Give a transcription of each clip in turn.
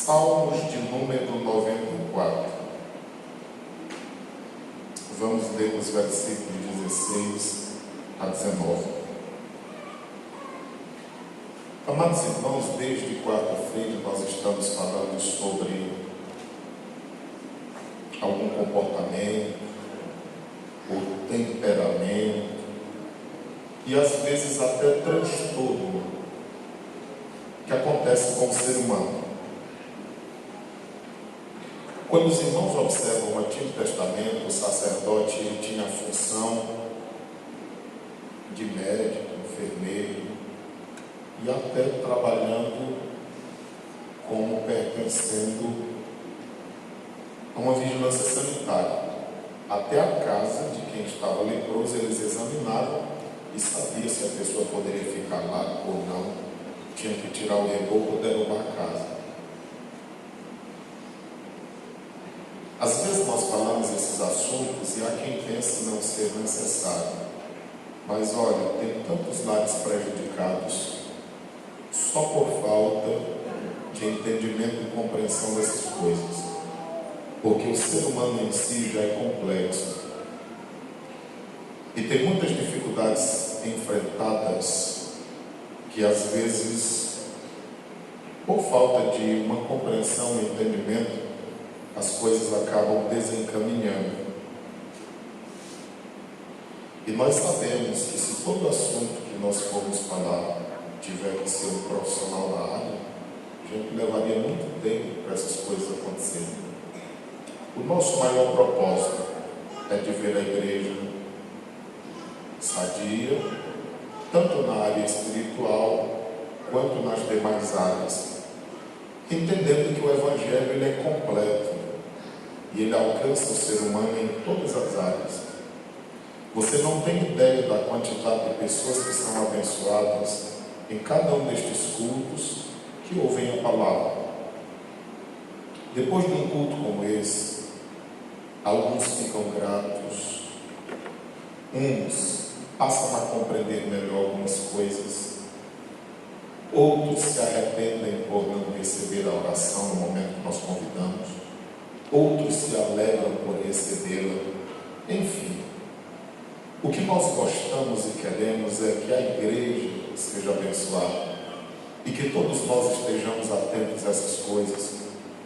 Salmos de número 94. Vamos ler os versículos 16 a 19. Amados irmãos, desde quarta-feira nós estamos falando sobre algum comportamento, ou temperamento, e às vezes até transtorno que acontece com o ser humano. Quando os irmãos observam o Antigo Testamento, o sacerdote ele tinha a função de médico, enfermeiro, e até trabalhando como pertencendo a uma vigilância sanitária. Até a casa de quem estava leproso eles examinavam e sabiam se a pessoa poderia ficar lá ou não. Tinha que tirar o reboco ou derrubar a casa. Às vezes nós falamos esses assuntos e há quem pense não ser necessário. Mas olha, tem tantos lares prejudicados só por falta de entendimento e compreensão dessas coisas. Porque o ser humano em si já é complexo. E tem muitas dificuldades enfrentadas que às vezes, por falta de uma compreensão e entendimento, as coisas acabam desencaminhando. E nós sabemos que se todo assunto que nós formos falar tiver que ser um profissional da área, a gente levaria muito tempo para essas coisas acontecerem. O nosso maior propósito é de ver a igreja sadia, tanto na área espiritual quanto nas demais áreas, entendendo que o Evangelho ele é completo e ele alcança o ser humano em todas as áreas. Você não tem ideia da quantidade de pessoas que são abençoadas em cada um destes cultos que ouvem a palavra. Depois de um culto como esse, alguns ficam gratos, uns passam a compreender melhor algumas coisas, outros se arrependem por não receber a oração no momento que nós convidamos, outros se alegram por recebê-la. Enfim, o que nós gostamos e queremos é que a igreja seja abençoada e que todos nós estejamos atentos a essas coisas,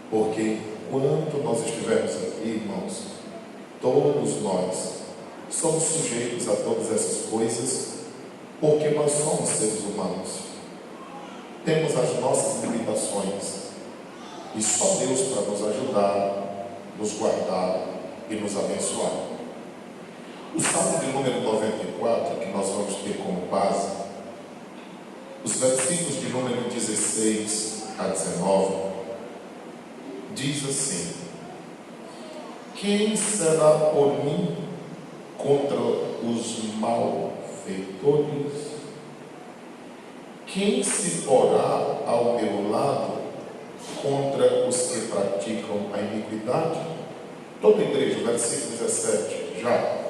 porque enquanto nós estivermos aqui, irmãos, todos nós somos sujeitos a todas essas coisas, porque nós somos seres humanos, temos as nossas limitações e só Deus para nos ajudar, nos guardar e nos abençoar. O Salmo de número 94, que nós vamos ter como base, os versículos de número 16 a 19, diz assim: quem será por mim contra os malfeitores? Quem se porá ao meu lado contra os que praticam a iniquidade? Toda a igreja, versículo 17, já.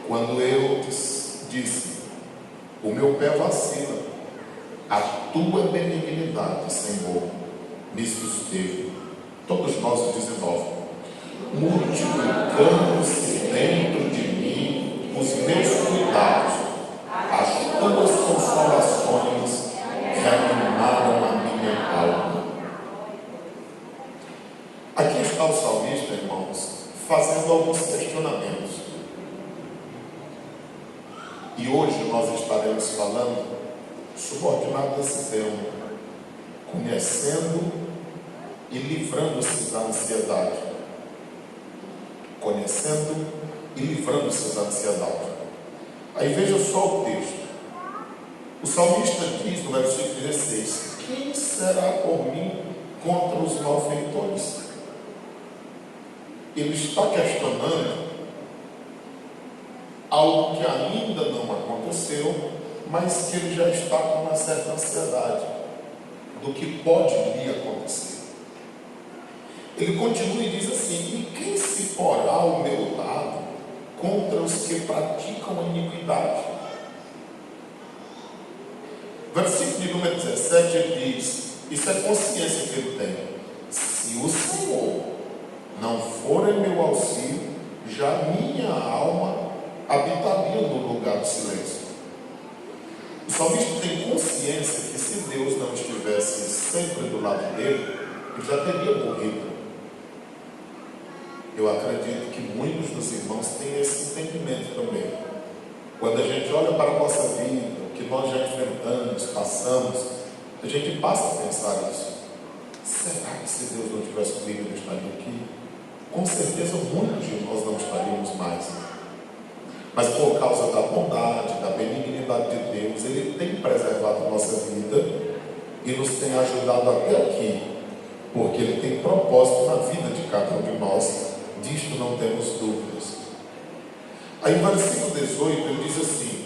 Quando eu disse, o meu pé vacila, a tua benignidade, Senhor, me susteve. Todos nós, o 19, multiplicando-se dentro de mim os meus cuidados, as tuas consolações reanimaram a minha alma. Aqui está o salmista, irmãos, fazendo alguns questionamentos. E hoje nós estaremos falando subordinado a esse tema, conhecendo e livrando-se da ansiedade. Conhecendo e livrando-se da ansiedade. Aí veja só o texto. O salmista diz no versículo 16: quem será por mim contra os malfeitores? Ele está questionando algo que ainda não aconteceu, mas que ele já está com uma certa ansiedade do que pode lhe acontecer. Ele continua e diz assim: e quem se porá ao meu lado contra os que praticam a iniquidade. Versículo de número 17 ele diz, isso é consciência que ele tem: se o Senhor não for em meu auxílio, já minha alma habitaria no lugar do silêncio. O salmista tem consciência que se Deus não estivesse sempre do lado dele, ele já teria morrido. Eu acredito que muitos dos irmãos têm esse entendimento também. Quando a gente olha para a nossa vida, o que nós já enfrentamos, passamos, a gente passa a pensar isso. Será que se Deus não tivesse comigo, eu estaria aqui? Com certeza muitos de nós não estaríamos mais. Mas por causa da bondade, da benignidade de Deus, Ele tem preservado a nossa vida e nos tem ajudado até aqui, porque Ele tem propósito na vida de cada um de nós. Disto não temos dúvidas. Aí no versículo 18 ele diz assim: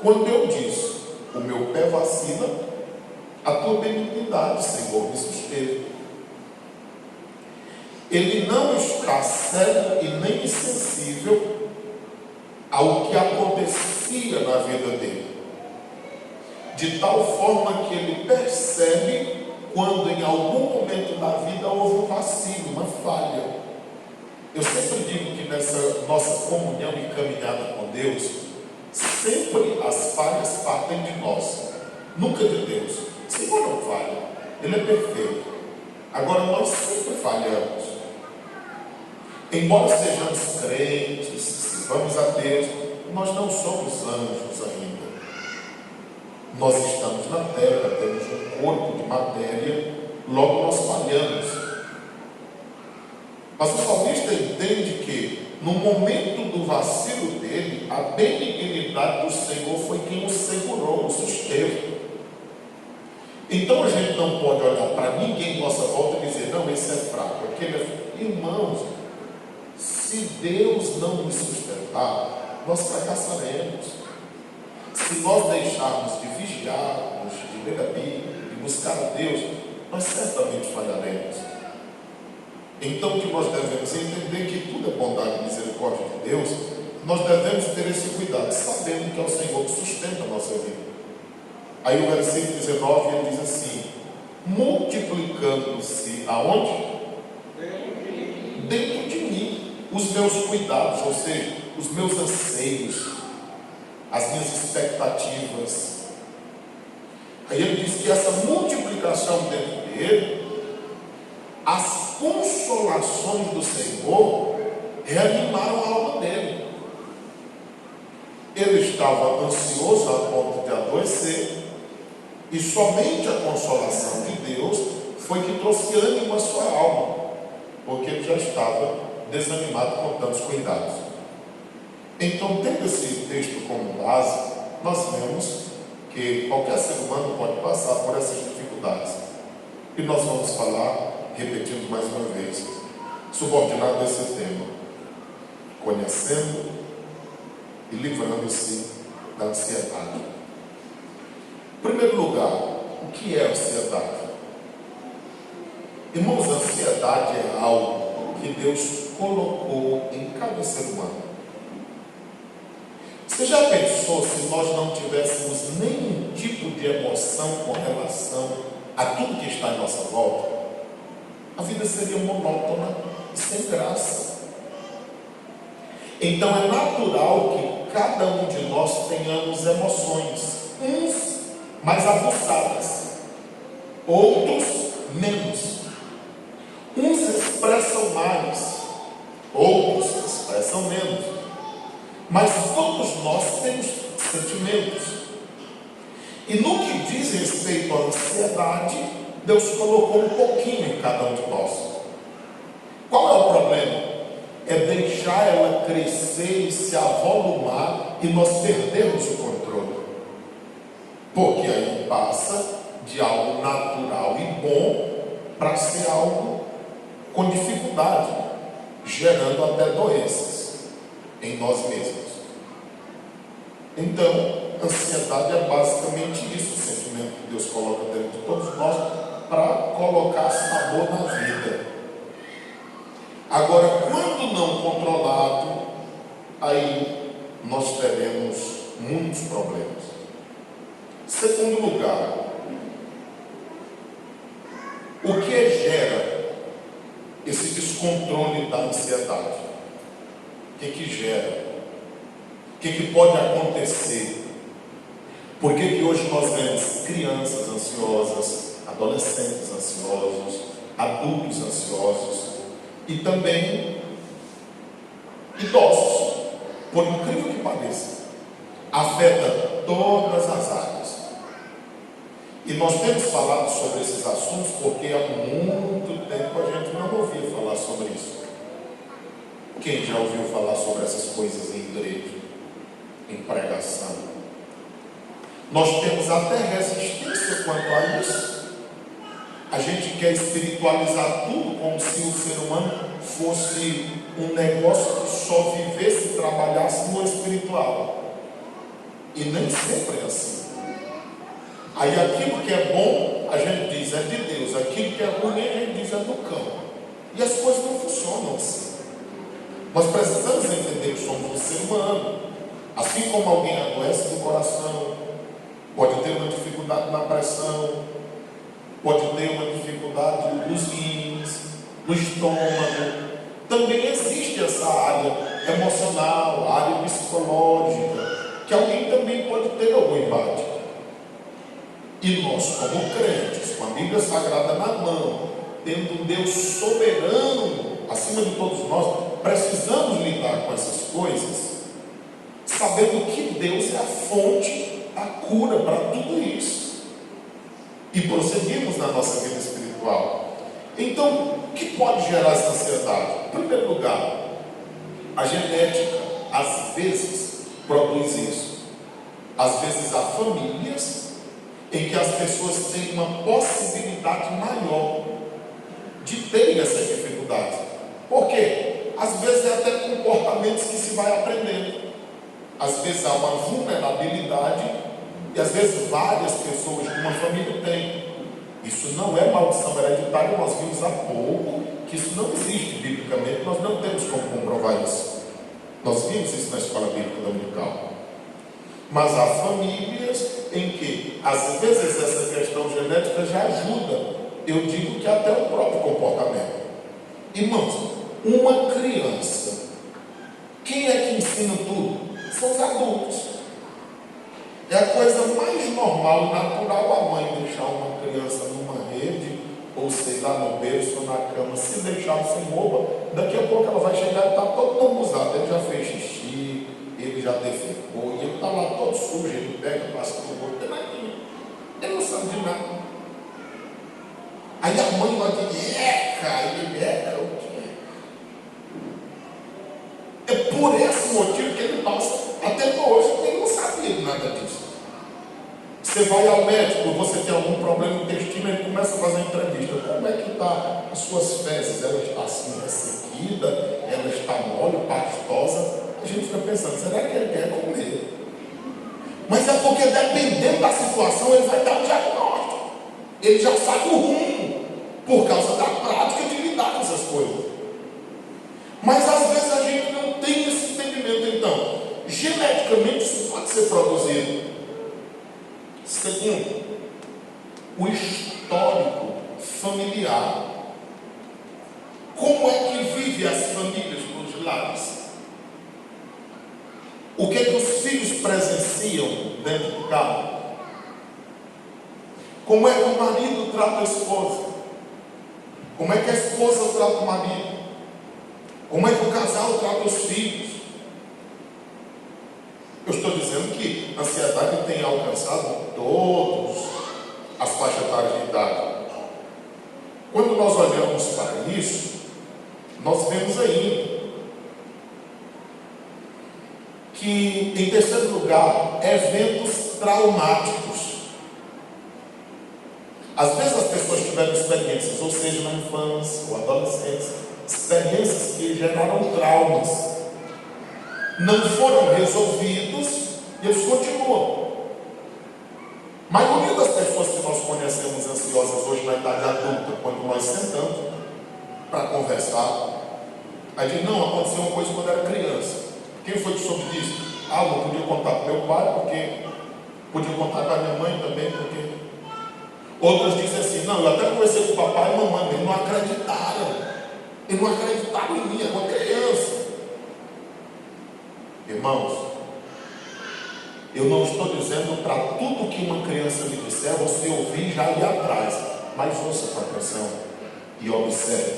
quando eu disse, o meu pé vacila, a tua benignidade, Senhor, me susteve. Ele não está cego e nem insensível ao que acontecia na vida dele, de tal forma que ele percebe quando em algum momento da vida houve um vacilo, uma falha. Eu sempre digo que nessa nossa comunhão e caminhada com Deus, sempre as falhas partem de nós, nunca de Deus. O Senhor não falha, Ele é perfeito. Agora nós sempre falhamos. Embora sejamos crentes, sirvamos a Deus, nós não somos anjos ainda. Nós estamos na terra, temos um corpo de matéria, logo nós falhamos. Mas o salmista entende que, no momento do vacilo dele, a benignidade do Senhor foi quem o segurou, o susteve. Então a gente não pode olhar para ninguém em nossa volta e dizer, não, esse é fraco, aquele é fraco. Irmãos, se Deus não nos sustentar, nós fracassaremos. Se nós deixarmos de vigiarmos, de ler a Bíblia, de buscar a Deus, nós certamente falharemos. Então o que nós devemos entender que tudo é bondade e misericórdia de Deus. Nós devemos ter esse cuidado, sabendo que é o Senhor que sustenta a nossa vida. Aí o versículo 19 ele diz assim: multiplicando-se aonde? Dentro de mim os meus cuidados, ou seja, os meus anseios, as minhas expectativas. Aí ele diz que essa multiplicação dentro dele, as consolações do Senhor reanimaram a alma dele. Ele estava ansioso a ponto de adoecer, e somente a consolação de Deus foi que trouxe ânimo à sua alma, porque ele já estava desanimado com tantos cuidados. Então, tendo esse texto como base, nós vemos que qualquer ser humano pode passar por essas dificuldades. E nós vamos falar, repetindo mais uma vez, subordinado a esse tema: conhecendo e livrando-se da ansiedade. Em primeiro lugar, o que é ansiedade? Irmãos, a ansiedade é algo que Deus colocou em cada ser humano. Você já pensou se nós não tivéssemos nenhum tipo de emoção com relação a tudo que está em nossa volta? A vida seria monótona e sem graça. Então é natural que cada um de nós tenhamos emoções, uns mais aguçadas, outros menos. Uns expressam mais, outros expressam menos. Mas todos nós temos sentimentos. E no que diz respeito à ansiedade, Deus colocou um pouquinho em cada um de nós. Qual é o problema? É deixar ela crescer e se avolumar e nós perdermos o controle. Porque aí passa de algo natural e bom para ser algo com dificuldade, gerando até doenças em nós mesmos. Então, ansiedade é basicamente isso, o sentimento que Deus coloca dentro de todos nós para colocar sabor na vida. Agora, quando não controlado, aí nós teremos muitos problemas. Segundo lugar, o que gera esse descontrole da ansiedade? O que gera? O que pode acontecer? Por que hoje nós vemos crianças ansiosas, adolescentes ansiosos, adultos ansiosos e também idosos? Por incrível que pareça, afeta todas as áreas. E nós temos falado sobre esses assuntos porque há muito tempo a gente não ouvia falar sobre isso. Quem já ouviu falar sobre essas coisas em igreja, em pregação? Nós temos até resistência quanto a isso. A gente quer espiritualizar tudo como se o ser humano fosse um negócio que só vivesse e trabalhasse no espiritual. E nem sempre é assim. Aí aquilo que é bom, a gente diz é de Deus. Aquilo que é ruim, a gente diz é do cão. E as coisas não funcionam assim. Nós precisamos entender que somos um ser humano. Assim como alguém adoece do coração, pode ter uma dificuldade na pressão, pode ter uma dificuldade nos rins, no estômago. Também existe essa área emocional, a área psicológica, que alguém também pode ter algum embate. E nós, como crentes, com a Bíblia Sagrada na mão, tendo um Deus soberano acima de todos nós, precisamos lidar com essas coisas, sabendo que Deus é a fonte, a cura para tudo isso. E prosseguimos na nossa vida espiritual. Então, o que pode gerar essa ansiedade? Em primeiro lugar, a genética, às vezes, produz isso. Às vezes há famílias em que as pessoas têm uma possibilidade maior de terem essa dificuldade. Por quê? Às vezes é até comportamentos que se vai aprendendo. Às vezes há uma vulnerabilidade e às vezes várias pessoas de uma família têm. Isso não é maldição hereditária, nós vimos há pouco que isso não existe biblicamente, nós não temos como comprovar isso. Nós vimos isso na escola bíblica dominical. Mas há famílias em que, às vezes, essa questão genética já ajuda. Eu digo que até o próprio comportamento. Irmãos, uma criança, quem é que ensina tudo? São os adultos. É a coisa mais normal, natural, a mãe deixar uma criança numa rede, ou sei lá, no berço ou na cama. Se deixar sem roupa, daqui a pouco ela vai chegar e está todo lambuzado. Ele já fez xixi, ele já defecou, e ele está lá todo sujo, ele pega, passa por o outro, ele não sabe de nada. Aí a mãe vai dizer, ele o quê? É por esse motivo que ele passa até hoje, porque ele não sabia de nada disso. Você vai ao médico, você tem algum problema no intestino, ele começa a fazer entrevista. Como é que está as suas fezes? Ela está assim ressequida, ela está mole, pastosa. A gente fica pensando, será que ele quer comer? Mas é porque dependendo da situação, ele vai dar um diagnóstico. Ele já sabe o rumo, por causa da prática de lidar com essas coisas. Mas às vezes a gente não tem esse entendimento. Então, geneticamente isso pode ser produzido. Segundo, o histórico familiar. Como é que vive as famílias nos lares? O que os filhos presenciam dentro do carro? Como é que o marido trata a esposa? Como é que a esposa trata o marido? Como é que o casal trata os filhos? Eu estou dizendo que a ansiedade tem alcançado todas as faixas etárias de idade. Quando nós olhamos para isso, nós vemos ainda que, em terceiro lugar, eventos traumáticos. Às vezes as pessoas tiveram experiências, ou seja, na infância ou adolescência, experiências que geraram traumas, não foram resolvidos e eles continuam. A maioria das pessoas que nós conhecemos ansiosas hoje na idade adulta, quando nós sentamos para conversar, aí diz, não, aconteceu uma coisa quando era criança. Quem foi que soube disso? Ah, não podia contar para meu pai, porque podia contar para minha mãe também, porque... Outras dizem assim, não, eu até conversei com o papai e mamãe, eles não acreditaram. Eles não acreditaram em mim, é uma criança. Irmãos, eu não estou dizendo para tudo que uma criança lhe disser, você ouvir e já ir atrás. Mas ouça com atenção e observe,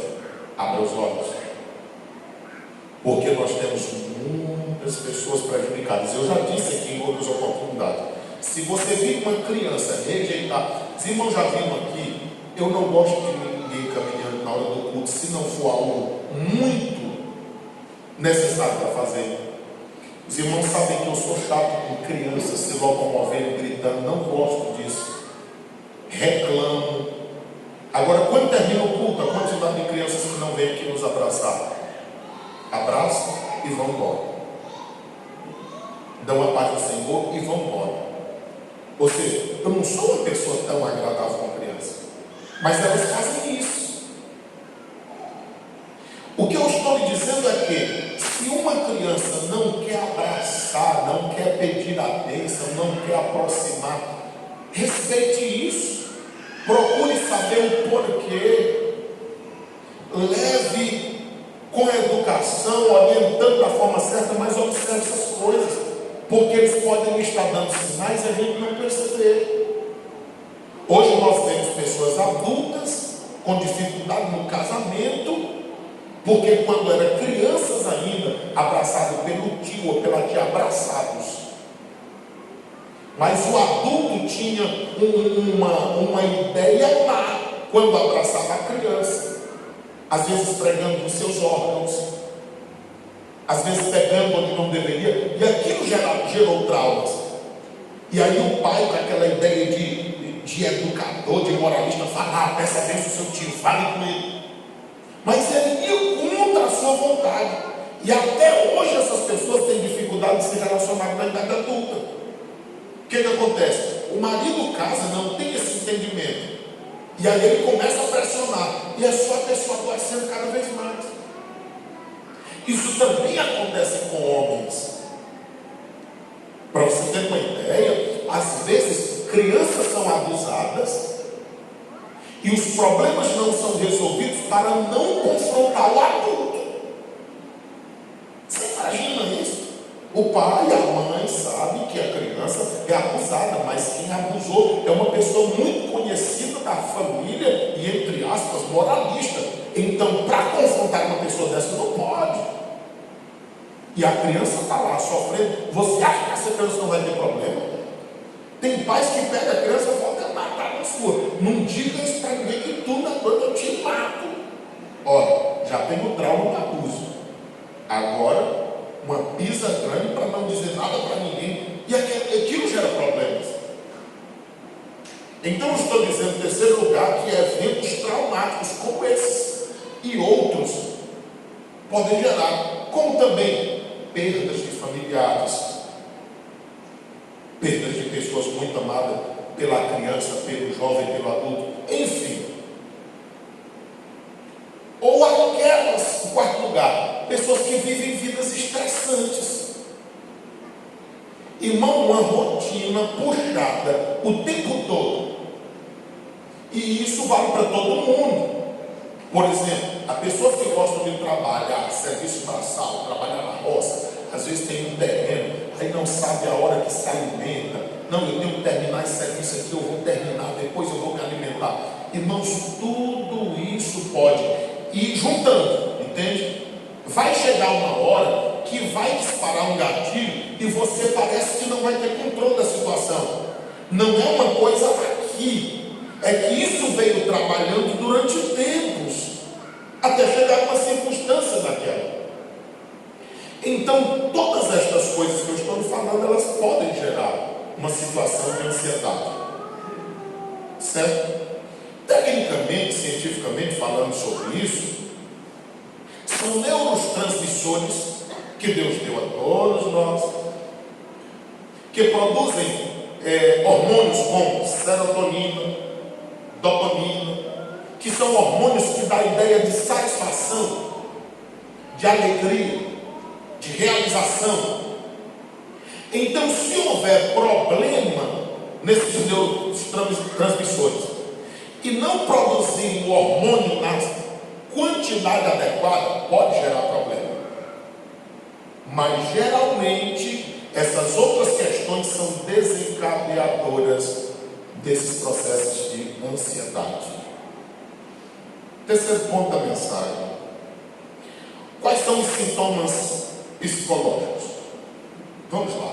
abra os olhos. Porque nós temos muitas pessoas prejudicadas. Eu já disse aqui em outras oportunidades. Se você vir uma criança rejeitar, os irmãos já viram aqui, eu não gosto de ninguém caminhando na hora do culto, se não for algo muito necessário para fazer. Os irmãos sabem que eu sou chato com crianças se locomovendo, gritando, não gosto disso. Reclamo. Agora, quando termina o culto, a quantidade de crianças que não vêm aqui nos abraçar, abraçam e vão embora. Dão a paz do Senhor e vão embora. Ou seja, eu não sou uma pessoa tão agradável com criança, mas elas fazem isso. O que eu estou lhe dizendo é que se uma criança não quer abraçar, não quer pedir a bênção, não quer aproximar, respeite isso. Procure saber o porquê. Leve com educação, orientando da forma certa, mas observe essas coisas. Porque eles podem estar dando sinais e a gente não perceber. Hoje nós vemos pessoas adultas com dificuldade no casamento, porque quando eram crianças ainda, abraçados pelo tio ou pela tia, abraçados. Mas o adulto tinha uma ideia má quando abraçava a criança. Às vezes pregando nos seus órgãos, às vezes pegando onde não deveria, e aquilo gerou traumas. E aí o pai, com aquela ideia de educador, de moralista, fala, peça bem pro seu tio, fale com ele. Mas ele ia contra a sua vontade. E até hoje essas pessoas têm dificuldade de se relacionar com a idade adulta. O que acontece? O marido casa, não tem esse entendimento. E aí ele começa a pressionar. E é só a pessoa adoecendo cada vez mais. Isso também acontece com homens. Para você ter uma ideia, às vezes crianças são abusadas e os problemas não são resolvidos para não confrontar o adulto. Você imagina isso? O pai e a mãe sabem que a criança é abusada, mas quem abusou é uma pessoa muito conhecida da família e, entre aspas, moralista. Então, para confrontar uma pessoa dessa, não pode. E a criança está lá sofrendo. Você acha que essa criança não vai ter problema? Tem pais que pegam a criança e voltam a matar na sua. Não diga isso para ninguém que tu na dor eu te mato. Olha, já tem o trauma do abuso. Agora, uma pisa grande para não dizer nada para ninguém. E aquilo gera problemas. Então eu estou dizendo, em terceiro lugar, que eventos traumáticos como esses e outros podem gerar, como também perdas de familiares, perdas de pessoas muito amadas pela criança, pelo jovem, pelo adulto, enfim. Ou aquelas, em quarto lugar, pessoas que vivem vidas estressantes. Irmão, uma rotina puxada o tempo todo. E isso vale para todo mundo. Por exemplo, a pessoa que gosta de trabalhar, serviço braçal, trabalhar na roça, às vezes tem um terreno, aí não sabe a hora que se alimenta. Não, eu tenho que terminar esse serviço aqui, eu vou terminar, depois eu vou me alimentar. Irmãos, tudo isso pode ir juntando, entende? Vai chegar uma hora que vai disparar um gatilho e você parece que não vai ter controle da situação. Não é uma coisa aqui. É que isso veio trabalhando durante tempos, até chegar a uma circunstância daquela. Então, todas estas coisas que eu estou falando, elas podem gerar uma situação de ansiedade. Certo? Tecnicamente, cientificamente falando sobre isso, são neurotransmissores que Deus deu a todos nós, que produzem hormônios como serotonina, dopamina, que são hormônios que dão a ideia de satisfação, de alegria. de realização. Então, se houver problema nesses neurotransmissores e não produzir o hormônio na quantidade adequada, pode gerar problema. Mas geralmente essas outras questões são desencadeadoras desses processos de ansiedade. Terceiro ponto da mensagem: quais são os sintomas psicológicos? Vamos lá.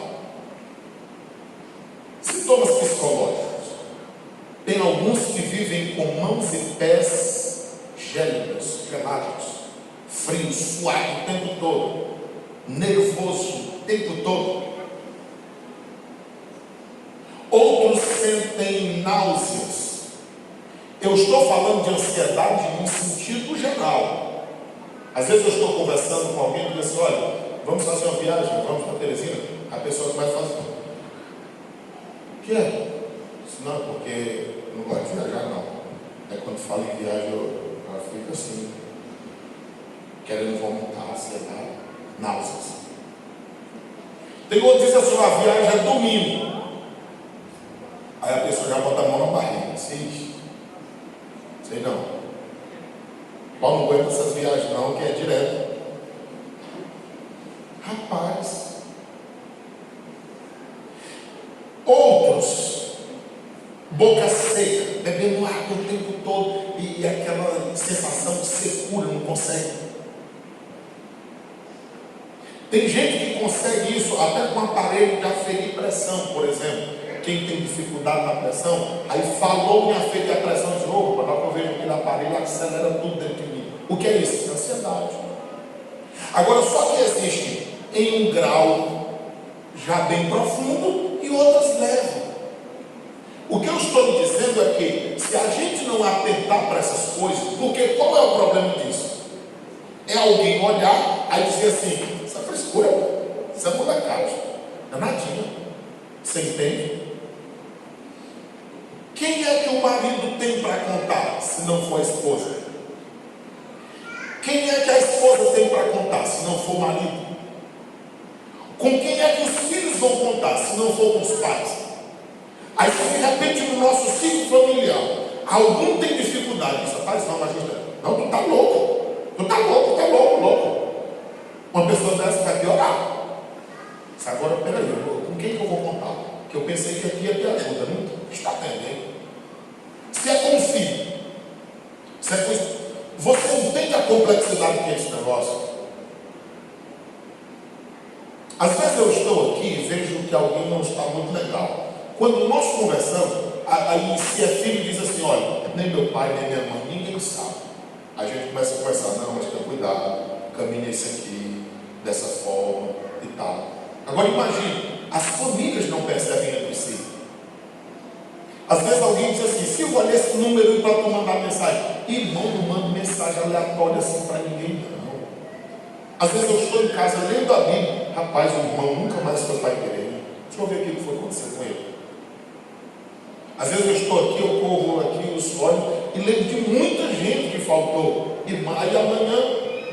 Sintomas psicológicos. Tem alguns que vivem com mãos e pés gélidos, gelados, frios, suados o tempo todo, nervoso o tempo todo. Outros sentem náuseas. Eu estou falando de ansiedade num sentido geral. Às vezes eu estou conversando com alguém e diz assim: olha, vamos fazer uma viagem, vamos para Teresina. A pessoa começa a fazer: o que é? Isso não é porque eu não gosto de viajar, não. É quando falo em viagem, eu fico assim, querendo vomitar, ansiedade, náuseas. Tem outro que diz assim: a viagem é domingo. Aí a pessoa já bota a mão na barriga. Sei não. Paulo não aguenta essas viagens não, que é direto. Rapaz. Outros, boca seca, bebendo água o tempo todo e aquela sensação de secura, não consegue. Tem gente que consegue isso até com aparelho de aferir pressão, por exemplo. Quem tem dificuldade na pressão, aí falou em aferir a pressão de novo, para que eu vejo aquele aparelho, acelera tudo dentro de mim. O que é isso? Ansiedade. Agora, só que existe em um grau já bem profundo e outras leves. O que eu estou lhe dizendo é que se a gente não atentar para essas coisas, porque qual é o problema disso? É alguém olhar, aí dizer assim: isso é frescura, isso é molecagem, é nadinha. Você entende? Quem é que o marido tem para contar, se não for a esposa? Quem é que a esposa tem para contar, se não for o marido? Com quem é que os filhos vão contar, se não for com os pais? Aí se de repente no nosso ciclo familiar algum tem dificuldade, diz: rapaz, não, mas não, tu tá louco, louco. Uma pessoa dessa vai piorar. Agora, peraí, com quem que eu vou contar? Que eu pensei que aqui ia ter ajuda, não está atendendo. Se é com o filho, se é com... você entende a complexidade que é esse negócio? Às vezes eu estou aqui e vejo que alguém não está muito legal. Quando nós conversamos, aí se é filho diz assim: olha, nem meu pai, nem minha mãe, ninguém sabe. A gente começa a conversar: não, mas tenha cuidado, caminha isso aqui, dessa forma e tal. Agora imagine, as famílias não percebem entre si. Às vezes alguém diz assim: se eu olhar esse número para tu mandar mensagem, irmão, não manda mensagem aleatória assim para ninguém, não. Às vezes eu estou em casa lendo a Bíblia, rapaz, o irmão nunca mais foi para a igreja. Deixa eu ver o que foi acontecer com ele. Às vezes eu estou aqui, eu corro aqui os olhos e lembro de muita gente que faltou. Irmã, aí amanhã,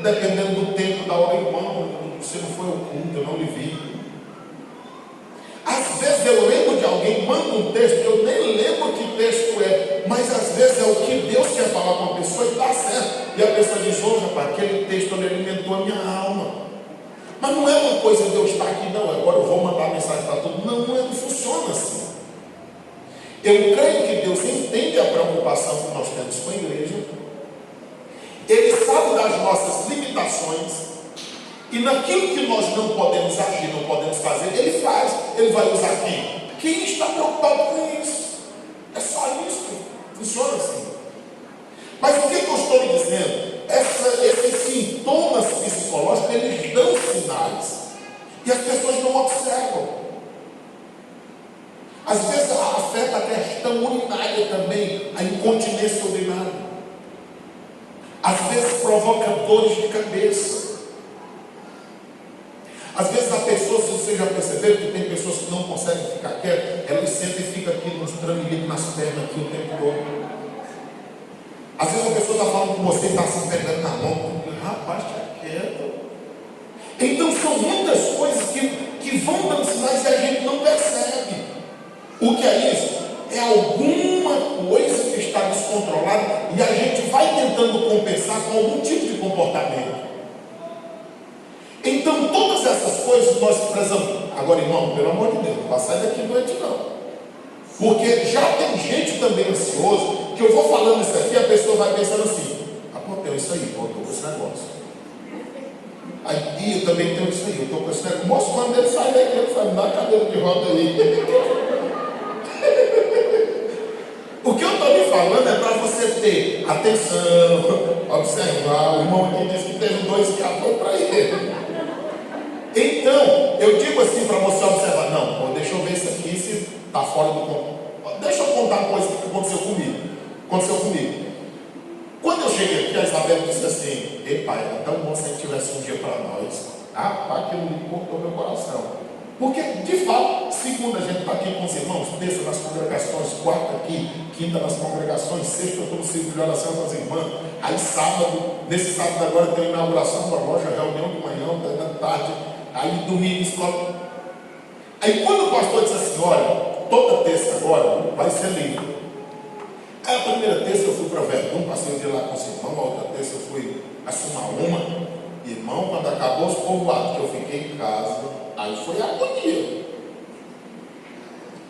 dependendo do tempo, da hora, irmão, você não foi ao culto, eu não lhe vi. Às vezes eu lembro de alguém, manda um texto, eu nem lembro que texto é, mas às vezes é o que Deus quer falar com a pessoa e dá certo. E a pessoa diz: ô rapaz, aquele texto ele alimentou a minha alma. Mas não é uma coisa de Deus estar aqui, não, agora eu vou mandar mensagem para todo mundo. Não funciona assim. Eu creio que Deus entende a preocupação que nós temos com a igreja. Ele sabe das nossas limitações. E naquilo que nós não podemos agir, não podemos fazer, Ele faz. Ele vai usar quem? Quem está preocupado com isso. É só isso. Funciona assim. Mas o que eu estou lhe dizendo? Esses sintomas psicológicos, eles dão sinais. E as pessoas não observam. Às vezes afeta a questão urinária também, a incontinência urinária. Às vezes provoca dores de cabeça. Às vezes a pessoa, se você já percebeu que tem pessoas que não conseguem ficar quietas, elas sentem e ficam aqui nos tramilicos nas pernas aqui o tempo todo. Às vezes a pessoa está falando com você e está se pegando na mão, rapaz, está quieto. Então são muitas coisas que vão dando sinais e a gente não percebe. O que é isso? É alguma coisa que está descontrolada e a gente vai tentando compensar com algum tipo de comportamento. Então, todas essas coisas nós precisamos. Agora, irmão, pelo amor de Deus, não vai sair daqui doente, não. Porque já tem gente também ansioso, que eu vou falando isso aqui, a pessoa vai pensando assim: aconteceu isso aí, eu estou com esse negócio. Aí eu também tenho isso aí, eu estou com esse negócio. Moço, quando ele sai daqui, ele fala: me dá a cadeira de roda aí. O que eu estou me falando é para você ter atenção, observar. O irmão aqui disse que teve 2 carros para ele. Então, eu digo assim para você observar: não, deixa eu ver isso aqui se está fora do controle. Deixa eu contar uma coisa que aconteceu comigo. Quando eu cheguei aqui, a Isabel disse assim: ei pai, era tão bom se a gente tivesse um dia para nós. Rapaz, aquilo me cortou meu coração. Porque, de fato, segunda a gente está aqui com os irmãos, terça nas congregações, quarta aqui, quinta nas congregações, sexta eu estou no círculo de oração com as irmãs. Aí sábado, nesse sábado agora tem inauguração da loja, reunião de manhã, da tarde. Aí domingo, escola. Aí quando o pastor disse assim: olha, toda terça agora vai ser livre. Aí a primeira terça eu fui para Verdun, passei o dia lá com os irmãos, a outra terça eu fui a Sumaúma. Irmão, quando acabou os povoados que eu fiquei em casa, aí foi a agonia.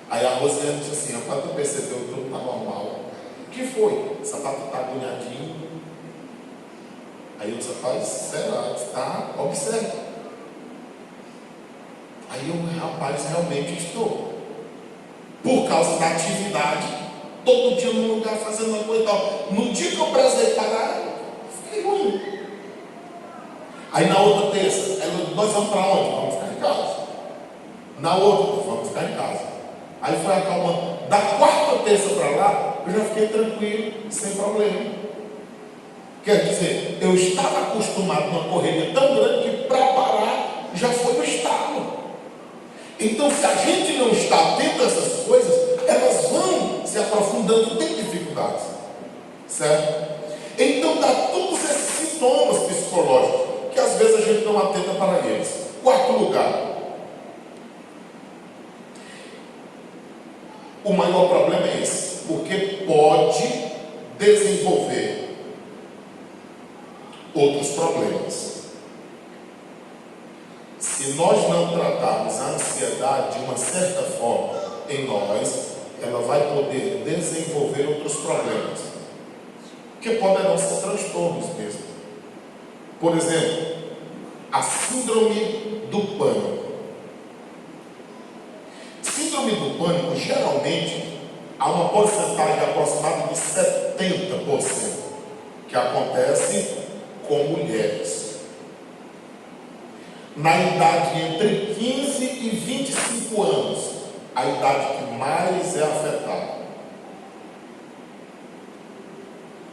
Aí a Rosiane disse assim: rapaz, tu percebeu que tudo está normal. O que foi? O sapato está agoniadinho. Aí eu disse: rapaz, será? Está, observa. Aí eu: rapaz, realmente estou. Por causa da atividade, todo dia num lugar fazendo uma coisa e tal. No dia que eu precisei parar, fiquei ruim. Aí na outra terça, nós vamos para onde? Vamos ficar em casa. Na outra, vamos ficar em casa. Aí foi acalmando. Da quarta terça para lá, eu já fiquei tranquilo, sem problema. Quer dizer, eu estava acostumado numa correria tão grande que para parar já foi no estado. Então, se a gente não está atento a essas coisas, elas vão se aprofundando, tem dificuldades. Certo? Então, dá todos esses sintomas psicológicos que às vezes a gente não atenta para eles. Quarto lugar, o maior problema é esse, porque pode desenvolver outros problemas. Se nós não tratarmos a ansiedade de uma certa forma em nós, ela vai poder desenvolver outros problemas, que poderão ser transtornos mesmo. Por exemplo, a síndrome do pânico. Síndrome do pânico, geralmente, há uma porcentagem aproximada de 70% que acontece com mulheres. Na idade entre 15 e 25 anos, a idade que mais é afetada.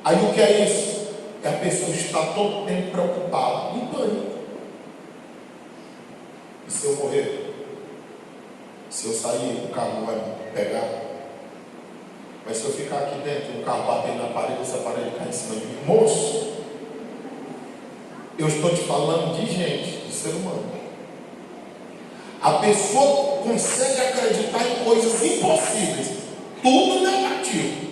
Aí o que é isso? É a pessoa está todo tempo preocupada, em pânico. E se eu morrer? Se eu sair, o carro não vai me pegar? Mas se eu ficar aqui dentro, o carro bater na parede, essa parede cai em cima de mim? Moço, eu estou te falando de gente, de ser humano. A pessoa consegue acreditar em coisas impossíveis, tudo negativo.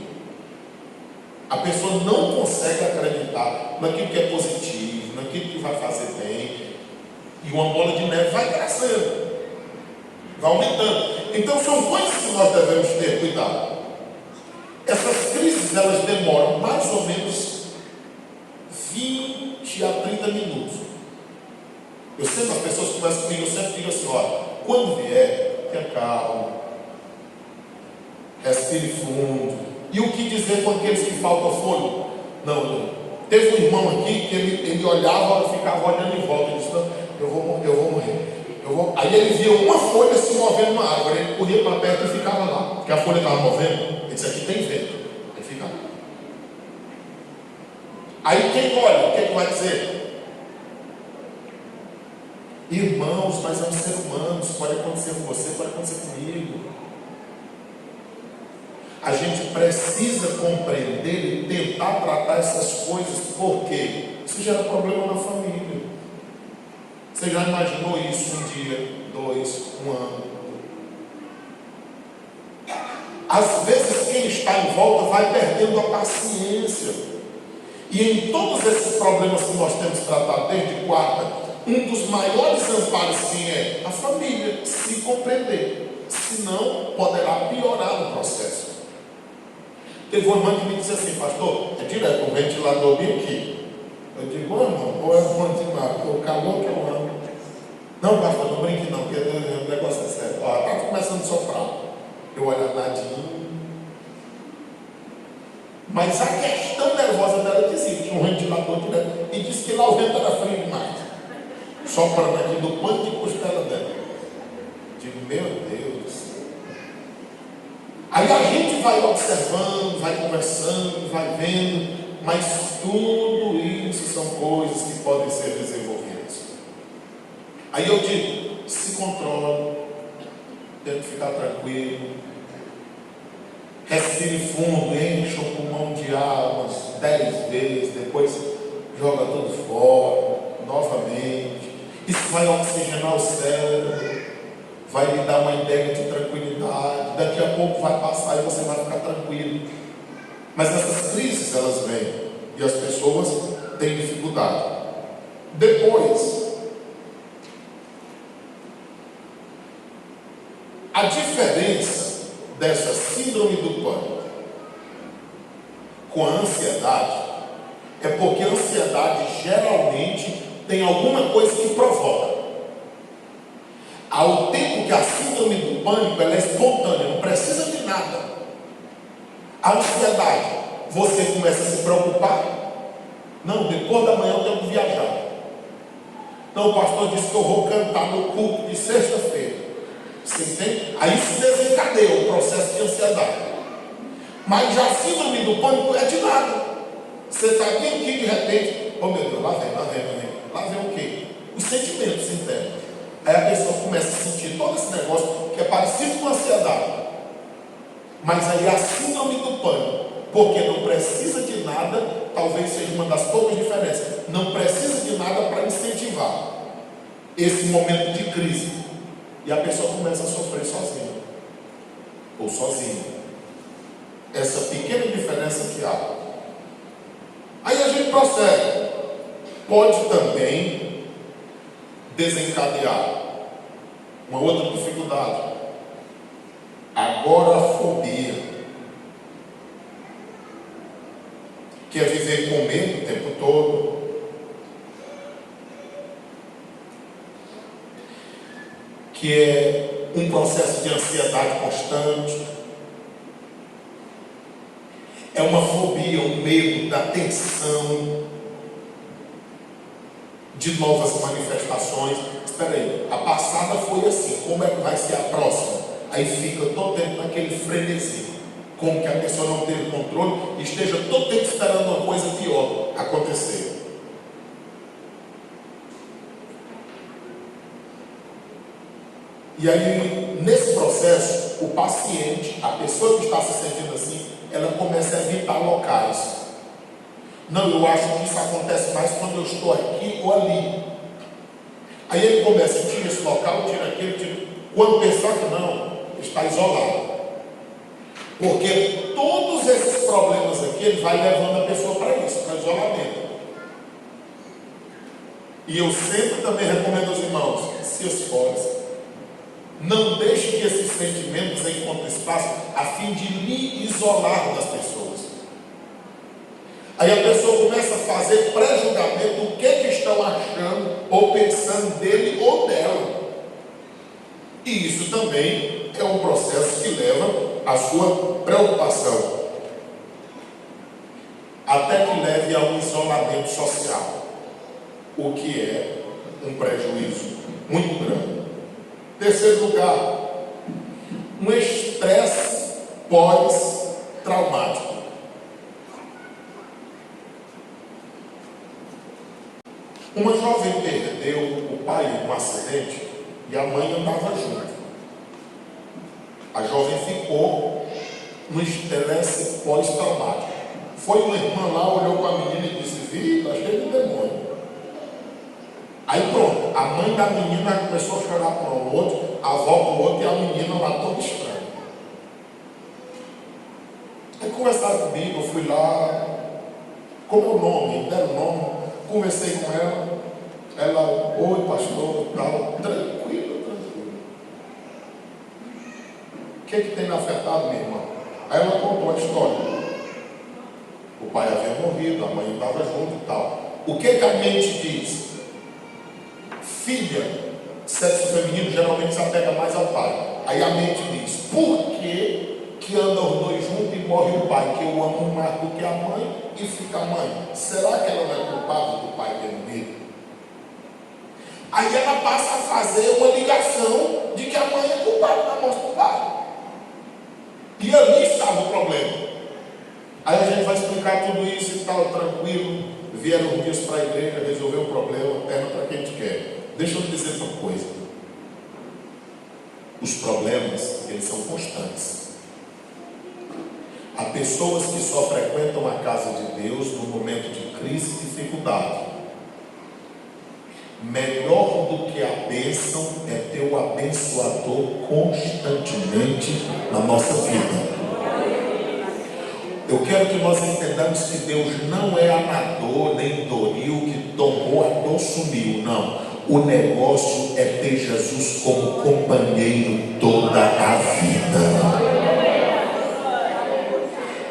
A pessoa não consegue acreditar naquilo que é positivo, naquilo que vai fazer bem, e uma bola de neve vai crescendo, vai aumentando. Então são coisas que nós devemos ter cuidado. Essas crises, elas demoram mais ou menos 20 a 30 minutos. Eu sempre, as pessoas que conversam comigo, eu sempre digo assim: olha, quando vier, tenha calma, respire fundo. E o que dizer com aqueles que faltam fôlego? Não. Teve um irmão aqui que ele olhava e ficava olhando em volta. Ele disse: não, eu vou morrer. Aí ele via uma folha se movendo na árvore. Ele corria para perto e ficava lá, porque a folha estava movendo. Ele disse: aqui tem vento. Ele ficava. Aí quem olha, o que vai dizer? Irmãos, mas é um ser humano. Isso pode acontecer com você, pode acontecer comigo. A gente precisa compreender e tentar tratar essas coisas, porque isso gera problema na família. Você já imaginou isso um dia, 2, um ano? Às vezes quem está em volta vai perdendo a paciência. E em todos esses problemas que nós temos tratado desde quarta, um dos maiores amparos quem é? A família, se compreender. Senão poderá piorar o processo. Teve uma irmã que me disse assim: pastor, é direto um ventilador bem aqui. Eu digo: irmão, ou é bom demais, porque o calor que eu amo. Não, pastor, não brinque não, porque o negócio é sério. Ó, está começando a soprar. Eu olho nadinho. Mas a questão nervosa dela dizia que tinha um ventilador direto. E disse que lá o vento era frio demais. Soprando aqui do pano de costela dela. Digo: meu Deus. Aí a gente vai observando, vai conversando, vai vendo, mas tudo isso são coisas que podem ser desenvolvidas. Aí eu digo: se controle, tente ficar tranquilo, respire fundo, encha o pulmão de ar umas 10 vezes, depois joga tudo fora, novamente. Isso vai oxigenar o cérebro, vai lhe dar uma ideia de tranquilidade. Daqui a pouco vai passar e você vai ficar tranquilo. Mas essas crises, elas vêm e as pessoas têm dificuldade. Depois, a diferença dessa síndrome do pânico com a ansiedade é porque a ansiedade geralmente tem alguma coisa que provoca. Ao tempo que a síndrome do pânico ela é espontânea, não precisa de nada. A ansiedade, você começa a se preocupar. Não, depois da manhã eu tenho que viajar. Então o pastor disse que eu vou cantar no culto de sexta-feira. Você entende? Aí se desencadeia o processo de ansiedade. Mas já a síndrome do pânico é de nada. Você está aqui de repente, oh meu Deus, lá vem. Lá vem o quê? Os sentimentos internos. Aí a pessoa começa a sentir todo esse negócio que é parecido com ansiedade. Mas aí a síndrome do pânico, porque não precisa de nada, talvez seja uma das poucas diferenças. Não precisa de nada para incentivar esse momento de crise. E a pessoa começa a sofrer sozinha. Ou sozinha. Essa pequena diferença que há. Aí a gente prossegue. Pode também desencadear uma outra dificuldade. Agorafobia, que é viver com medo o tempo todo. Que é um processo de ansiedade constante. É uma fobia, um medo da tensão, de novas manifestações. Espera aí, a passada foi assim, como é que vai ser a próxima? Aí fica todo tempo naquele frenesi, como que a pessoa não teve controle e esteja todo tempo esperando uma coisa pior acontecer. E aí, nesse processo, o paciente, a pessoa que está se sentindo assim, ela começa a evitar locais. Não, eu acho que isso acontece mais quando eu estou aqui ou ali. Aí ele começa, tira esse local, tira aquele, tira. Quando pensar que não, está isolado. Porque todos esses problemas aqui, ele vai levando a pessoa para isso, para isolamento. E eu sempre também recomendo aos irmãos, se esforce. Não deixe que esses sentimentos encontrem espaço a fim de lhe isolar das pessoas. Aí a pessoa começa a fazer pré-julgamento do que estão achando ou pensando dele ou dela. E isso também é um processo que leva à sua preocupação. Até que leve a um isolamento social. O que é um prejuízo muito grande. Terceiro lugar, um estresse pós-traumático. Uma jovem perdeu o pai em um acidente e a mãe andava junto. A jovem ficou no estresse pós-traumático. Foi uma irmã lá, olhou para a menina e disse: "Vi, está cheio de demônio." Aí pronto, A mãe da menina começou a chorar para o outro, a avó para o outro, e a menina lá toda estranha. Aí conversaram comigo, eu fui lá, como é o nome? Deram o nome, conversei com ela. Ela, oi pastor, tal, tranquilo. O que tem afetado, minha irmã? Aí ela contou a história. O pai havia morrido, a mãe estava junto e tal. O que a mente diz? Filha, sexo feminino geralmente se apega mais ao pai. Aí a mente diz, por que andam os dois juntos e morre o pai? Que eu amo mais do que a mãe e fica a mãe. Será que ela não é culpada do pai ter morrido? Aí ela passa a fazer uma ligação de que a mãe é culpada da morte do pai. E ali estava o problema. Aí a gente vai explicar tudo isso e tal, tranquilo. Vieram os dias para a igreja, resolver o problema, perna para quem a gente quer. Deixa eu dizer uma coisa. Os problemas, eles são constantes. Há pessoas que só frequentam a casa de Deus no momento de crise e dificuldade. Melhor do que a bênção é ter o abençoador constantemente na nossa vida. Eu quero que nós entendamos que Deus não é amador, nem doril, que tomou a dor, sumiu, não. O negócio é ter Jesus como companheiro toda a vida.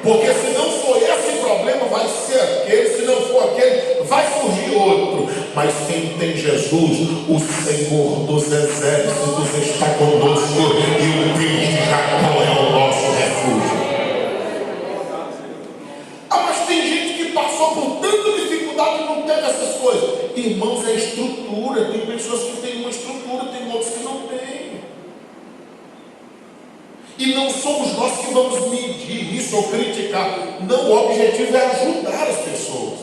Porque se não for esse problema, vai ser aquele, se não for aquele, vai surgir outro. Mas quem tem Jesus, o Senhor dos exércitos está conosco, e o Deus de Jacó é o nosso refúgio. Mas tem gente que passou por tanta dificuldade e não teve essas coisas. Irmãos, é estrutura. Tem pessoas que têm uma estrutura, tem outros que não têm. E não somos nós que vamos medir isso ou criticar. Não, o objetivo é ajudar as pessoas,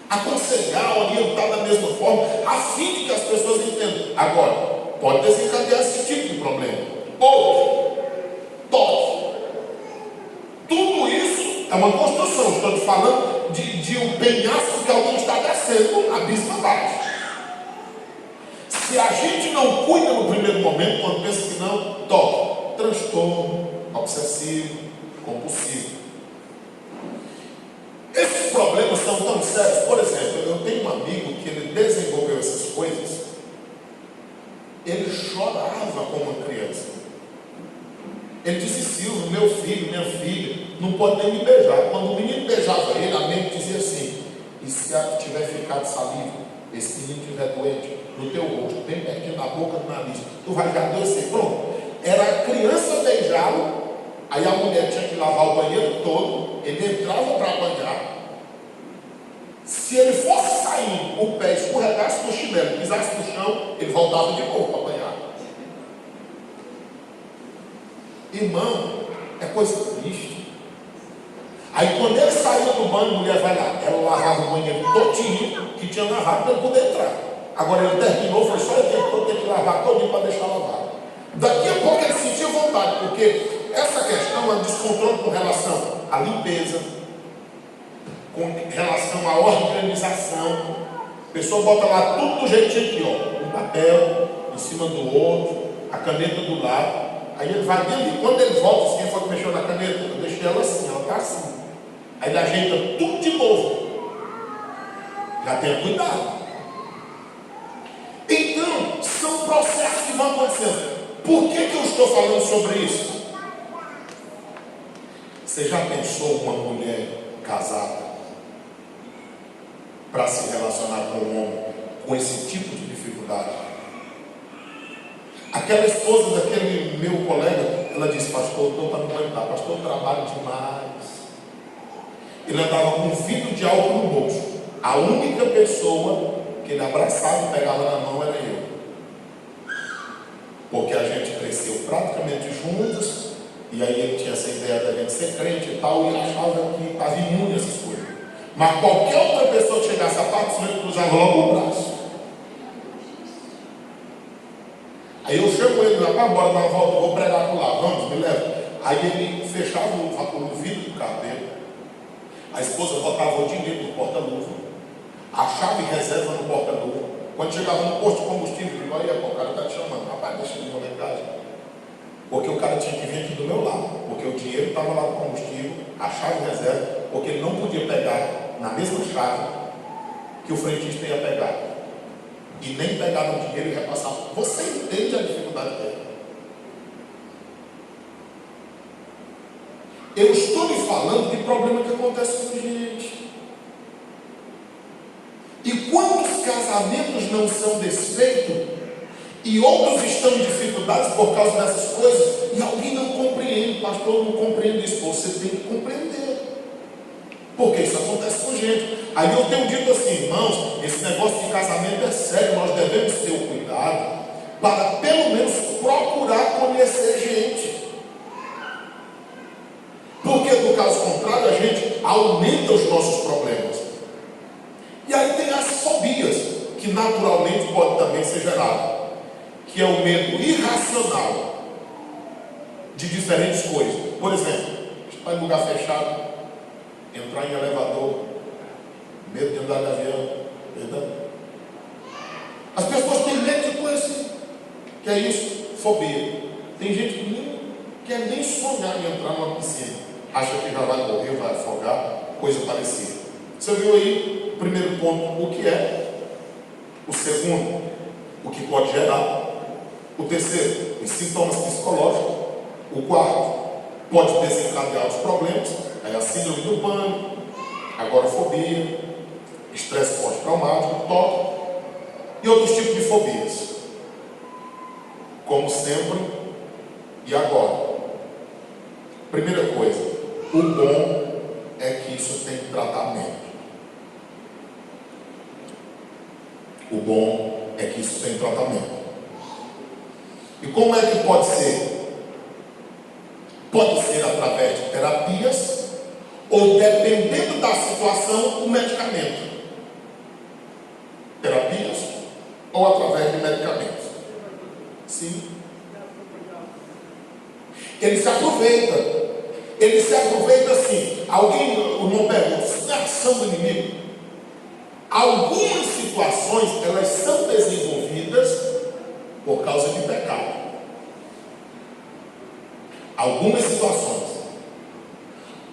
aconselhar, orientar da mesma forma, a fim de que as pessoas entendam. Agora, pode desencadear esse tipo de problema. Outro, toque. Tudo isso é uma construção. Estou te falando de um penhasco que alguém está descendo, abismo abaixo. Se a gente não cuida no primeiro momento, quando pensa que não, toque. Transtorno obsessivo, compulsivo. Esses problemas são tão sérios. Por exemplo, eu tenho um amigo que ele desenvolveu essas coisas. Ele chorava como uma criança. Ele disse, Silvio, meu filho, minha filha, não pode nem me beijar. Quando o menino beijava ele, a mente dizia assim, e se tiver ficado saliva, esse menino estiver doente, no teu rosto, bem pertinho da boca, do nariz, tu vai já adoecer. Pronto. Era a criança beijá-lo, aí a mulher tinha que lavar o banheiro todo, ele entrava para banhar. Se ele fosse saindo, o pé escorregasse no chinelo, pisasse no chão, ele voltava de novo para banhar. Irmão, é coisa triste. Aí quando ele saía do banho, a mulher vai lá, ela lavava o banheiro todinho, que tinha lavado para ele poder entrar. Agora ele terminou, foi só ele ter que lavar todinho para deixar lavado. Daqui a pouco ele sentia vontade, porque essa questão é descontrole com relação à limpeza, com relação à organização. A pessoa bota lá tudo do jeitinho aqui, ó, um papel em cima do outro, a caneta do lado. Aí ele vai dentro e quando ele volta, quem foi que mexeu na caneta? Eu deixei ela assim, ela está assim. Aí ele ajeita tudo de novo. Já tenha cuidado. Então, são processos que vão acontecendo. Por que eu estou falando sobre isso? Você já pensou uma mulher casada para se relacionar com um homem com esse tipo de dificuldade? Aquela esposa daquele meu colega, ela disse, pastor, eu estou para me aguentar, pastor, eu trabalho demais. Ele andava com um vidro de álcool no bolso. A única pessoa que ele abraçava e pegava na mão era eu. Porque a gente cresceu praticamente juntos, e aí ele tinha essa ideia da gente ser crente e tal, e achava que estava imune a essas coisas. Mas qualquer outra pessoa que chegasse a parte, ele cruzava logo o braço. Aí eu chamo ele, rapaz, bora dar uma volta, vou pregar por lá, vamos, me leva. Aí ele fechava o vidro do carro dele, a esposa botava o dinheiro no porta-luva, a chave reserva no porta-luva, Quando chegava no posto de combustível, eu digo, olha, o cara está te chamando. Rapaz, deixa ele ir lá em casa. Porque o cara tinha que vir aqui do meu lado. Porque o dinheiro estava lá no combustível, a chave de reserva, porque ele não podia pegar na mesma chave que o frentista ia pegar. E nem pegar no dinheiro e repassar. Você entende a dificuldade dele? Eu estou lhe falando de problema que acontece com gente. E quantos casamentos não são desfeitos e outros estão em dificuldades por causa dessas coisas e alguém não compreende, pastor, eu não compreendo isso. Você tem que compreender, porque isso acontece com gente. Aí eu tenho dito assim, irmãos, esse negócio de casamento é sério, nós devemos ter o cuidado para pelo menos procurar conhecer gente, porque do caso contrário a gente aumenta os nossos problemas. E aí tem as fobias, que naturalmente pode também ser gerado, que é o medo irracional de diferentes coisas. Por exemplo, estar em lugar fechado, entrar em elevador, medo de andar de avião, verdade? As pessoas têm medo de coisa, que é isso, fobia. Tem gente que nem quer nem sonhar em entrar numa piscina, acha que já vai morrer, vai afogar, coisa parecida. Você viu aí, o primeiro ponto, o que é, o segundo, o que pode gerar, o terceiro, os sintomas psicológicos, o quarto, pode desencadear os problemas, aí a síndrome do pânico, agorafobia, estresse pós-traumático, toque e outros tipos de fobias. Como sempre, e agora? Primeira coisa, o bom é que isso tem tratamento. O bom é que isso tem tratamento. E como é que pode ser? Pode ser através de terapias ou, dependendo da situação, o medicamento. Terapias ou através de medicamentos. Sim. Ele se aproveita. Ele se aproveita assim. Alguém, o irmão pergunta, isso é ação do inimigo? Algumas situações, elas são desenvolvidas por causa de pecado. Algumas situações.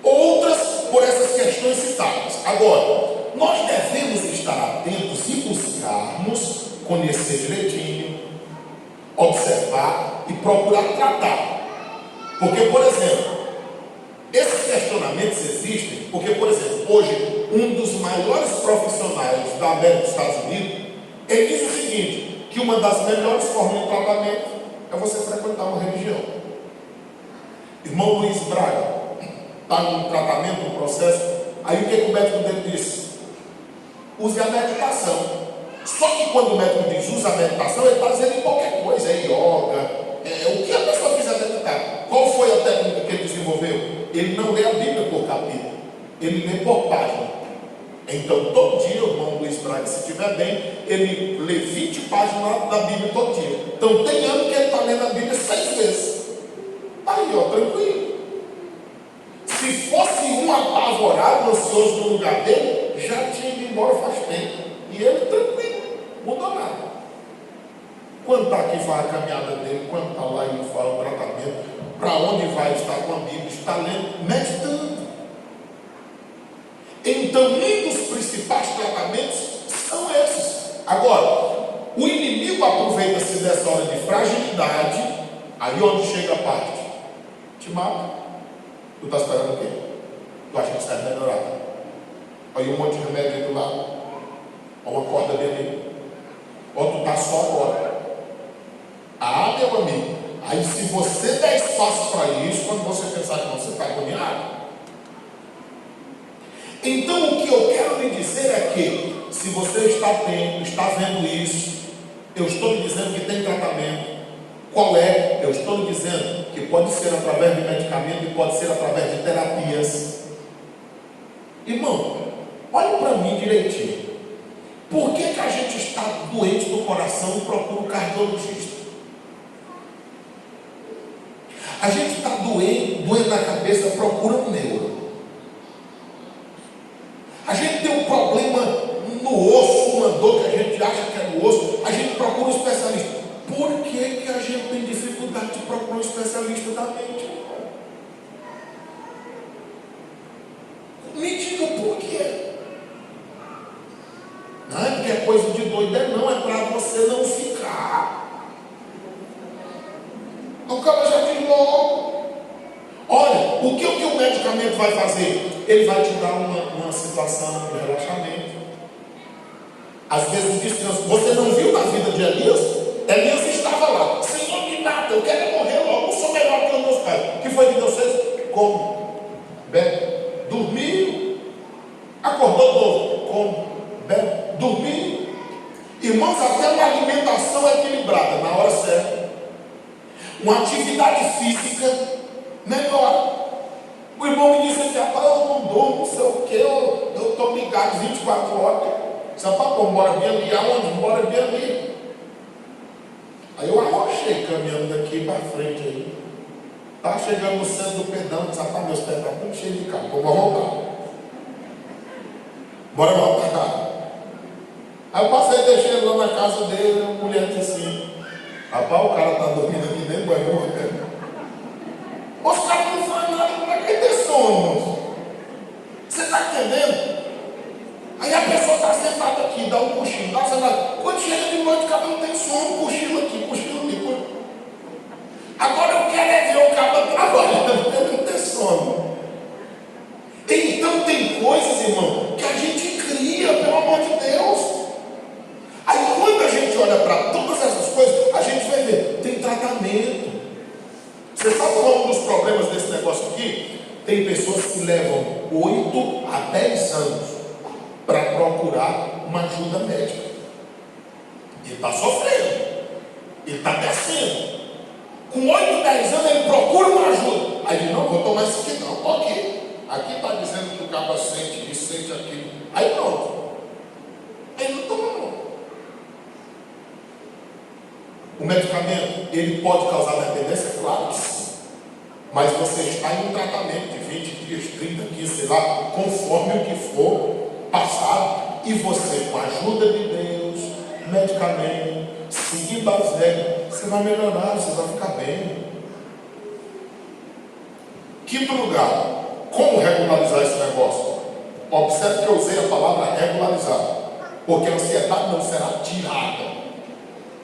Outras por essas questões citadas. Agora, nós devemos estar atentos e buscarmos conhecer direitinho, observar e procurar tratar. Porque, por exemplo, esses questionamentos existem porque, por exemplo, hoje, um dos maiores profissionais da América dos Estados Unidos, ele diz o seguinte, que uma das melhores formas de tratamento é você frequentar uma religião. Irmão Luiz Braga está num tratamento, num processo, aí o que o médico dele disse? Use a meditação. Só que quando o médico diz usa a meditação, ele está dizendo em qualquer coisa, é yoga, o que a pessoa quiser meditar. Qual foi a técnica que ele desenvolveu? Ele não lê a Bíblia por capítulo, ele lê por página. Então, todo dia, o irmão Luiz Braga, se estiver bem, ele lê 20 páginas da Bíblia todo dia. Então, tem ano que ele está lendo a Bíblia 6 vezes. Aí, ó, tranquilo. Se fosse um apavorado, ansioso no lugar dele, já tinha ido embora faz tempo. E ele, tranquilo, não mudou nada. Quando está aqui, faz a caminhada dele, quando está lá, ele faz o tratamento. Para onde vai estar com a Bíblia? Está lendo, meditando. Então, um dos principais tratamentos são esses. Agora, o inimigo aproveita-se dessa hora de fragilidade, aí onde chega a parte, te mata. Tu está esperando o quê? Tu acha que você vai melhorar? Olha um monte de remédio aí do lado, olha uma corda bem ali, ou tu está só agora. Ah, meu amigo, aí se você der espaço para isso, quando você pensar que não, você está agoniado. Então, o que eu quero lhe dizer é que, se você está vendo isso, eu estou lhe dizendo que tem tratamento. Qual é? Eu estou lhe dizendo que pode ser através de medicamento e pode ser através de terapias. Irmão, olhe para mim direitinho. Por que a gente está doente do coração e procura um cardiologista? A gente está doendo na cabeça, procura um neuro. A gente tem um problema no osso, uma dor que a gente acha que é no osso, logo. Olha, o que o medicamento vai fazer? Ele vai te dar uma situação de relaxamento. Às vezes descanso. Você não viu na vida de Elias? Elias estava lá. Senhor, me mata, eu quero morrer logo. Eu sou melhor que os meus pais. O que foi que Deus fez? Como? Bebe. Dormiu. Acordou novo. Como? Bebe. Dormiu. Irmãos, até uma alimentação equilibrada na hora certa. Uma atividade física melhor. O irmão me disse assim: rapaz, eu não durmo, não sei o que, eu estou ligado 24 horas. Disse: rapaz, pô, bora bem ali. Aonde? Bora bem ali. Aí eu arrochei caminhando daqui para frente aí. Estava chegando no centro do Pedão, disse: rapaz, meus pés estão muito cheios de carro, vou voltar. Bora voltar. Aí eu passei e deixei ele lá na casa dele, a mulher disse assim: rapaz, o cara está dormindo aqui dentro do banheiro. Os caras não fazem nada, como é que ele tem sono? Você está entendendo? Aí a pessoa está sentada aqui, dá um cochilo, está sentada. Quando chega de noite, o cara não tem sono, cochilo aqui, cochilo ali. Agora eu quero é ver o cara trabalhando, ele não tem sono. Então tem coisas, irmão, que a gente cria, pelo amor de Deus. Aí quando a gente olha para todas essas coisas, a gente vai ver, tem tratamento. Você sabe qual é um dos problemas desse negócio aqui? Tem pessoas que levam 8 a 10 anos para procurar uma ajuda médica. Ele está sofrendo, ele está descendo. Com 8, 10 anos ele procura uma ajuda. Aí ele: não, vou tomar isso aqui não, ok. Aqui está dizendo que o cara sente isso, sente aquilo. Aí pronto. Aí não toma não. O medicamento, ele pode causar dependência? Claro que sim. Mas você está em um tratamento de 20 dias, 30 dias, sei lá, conforme o que for passado. E você, com a ajuda de Deus, medicamento, seguindo as regras, você vai melhorar, você vai ficar bem. Quinto lugar, como regularizar esse negócio? Observe que eu usei a palavra regularizar, porque a ansiedade não será tirada.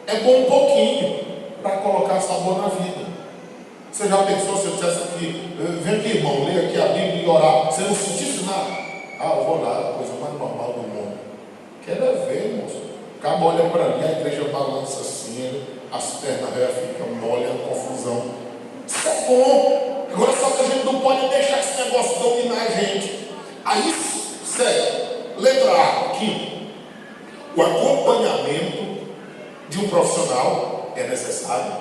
É bom um pouquinho para colocar sabor na vida. Você já pensou se eu dissesse aqui: vem aqui, irmão, lê aqui a Bíblia e orar? Você não sentisse nada? Ah, eu vou lá, a coisa mais normal do mundo. Quero é ver, moço. O cara olha para mim, a igreja balança assim, as pernas ficam mole, a confusão. Isso é bom. Agora só que a gente não pode deixar esse negócio dominar a gente. Aí, sério, letra A, quinto. O acompanhamento de um profissional é necessário,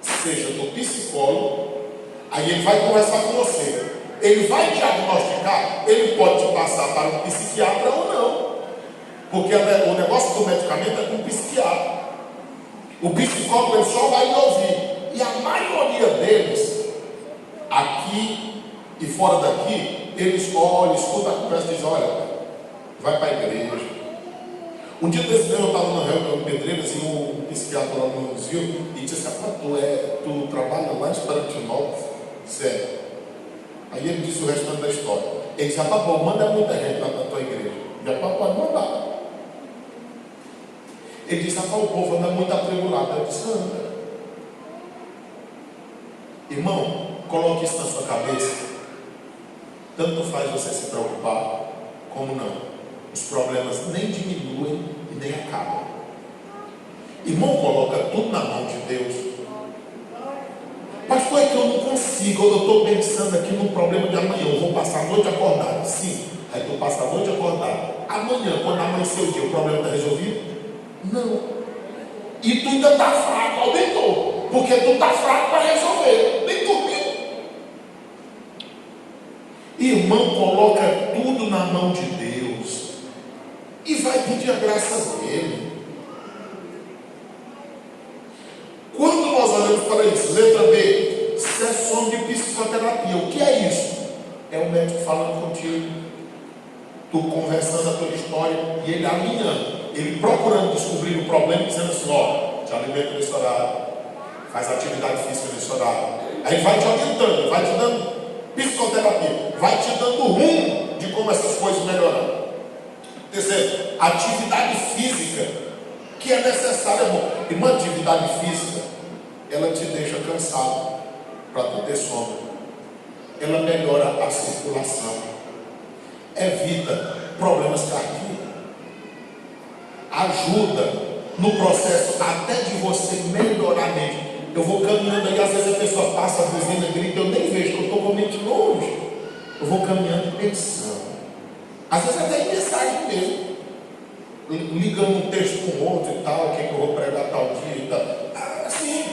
seja do psicólogo. Aí ele vai conversar com você, ele vai diagnosticar, ele pode te passar para um psiquiatra ou não, porque o negócio do medicamento é com o psiquiatra. O psicólogo ele só vai lhe ouvir, e a maioria deles, aqui e fora daqui, eles olham, escutam a conversa e dizem: olha, vai para a igreja. Um dia desse eu estava na reunião de Pedreiras e o psiquiatra lá nos viu e disse assim: tu trabalha lá em Esperantinópolis? Sério. Aí ele disse o restante da história. Ele disse: papai, manda muita gente lá na tua igreja. Já pode mandar. Ele disse: o povo anda muito atribulado. Eu disse: anda. Irmão, coloque isso na sua cabeça. Tanto faz você se preocupar, como não. Os problemas nem diminuem e nem acabam. Irmão, coloca tudo na mão de Deus. Pastor, é que eu não consigo. Eu estou pensando aqui no problema de amanhã. Eu vou passar a noite acordado. Sim, aí tu passa a noite acordado. Amanhã, quando amanhecer o dia, o problema está resolvido? Não. E tu ainda está fraco, aumentou. Porque tu está fraco para resolver. Nem dormiu. Irmão, coloca tudo na mão de Deus. E vai pedir a graça dele. Quando nós olhamos para isso, letra B, sessão de psicoterapia. O que é isso? É o médico falando contigo, tu conversando a tua história e ele alinhando, ele procurando descobrir o problema, dizendo assim: ó, te alimenta nesse horário, faz atividade física nesse horário. Aí vai te orientando, vai te dando psicoterapia, vai te dando rumo de como essas coisas melhoram. Terceiro, atividade física, que é necessária, irmão. E uma atividade física, ela te deixa cansado. para tu ter sombra. Ela melhora a circulação, evita problemas cardíacos, ajuda no processo até de você melhorar a mente. Eu vou caminhando aí, às vezes a pessoa passa a buzina, grita, eu nem vejo, que eu estou com a mente longe. Eu vou caminhando e pensando. Às vezes até em mensagem mesmo. Ligando um texto com o outro e tal, o que eu vou pregar tal dia e tal. Assim.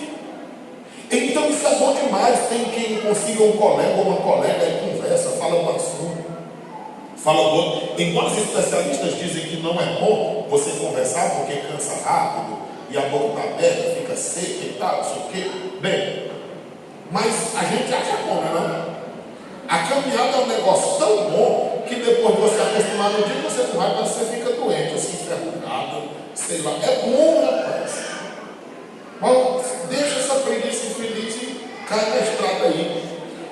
Então isso é bom demais. Tem quem consiga um colega ou uma colega e conversa, fala um assunto. Fala do outro. Embora os especialistas dizem que não é bom você conversar porque cansa rápido e a boca está aberta, fica seca e tal, não sei o quê. Bem, mas a gente acha bom, não? A caminhada é um negócio tão bom que depois de você acostumar no dia, você não vai, mas você fica doente, assim, enferrugado, sei lá. É bom, rapaz. Mas deixa essa preguiça infeliz e cai na estrada aí.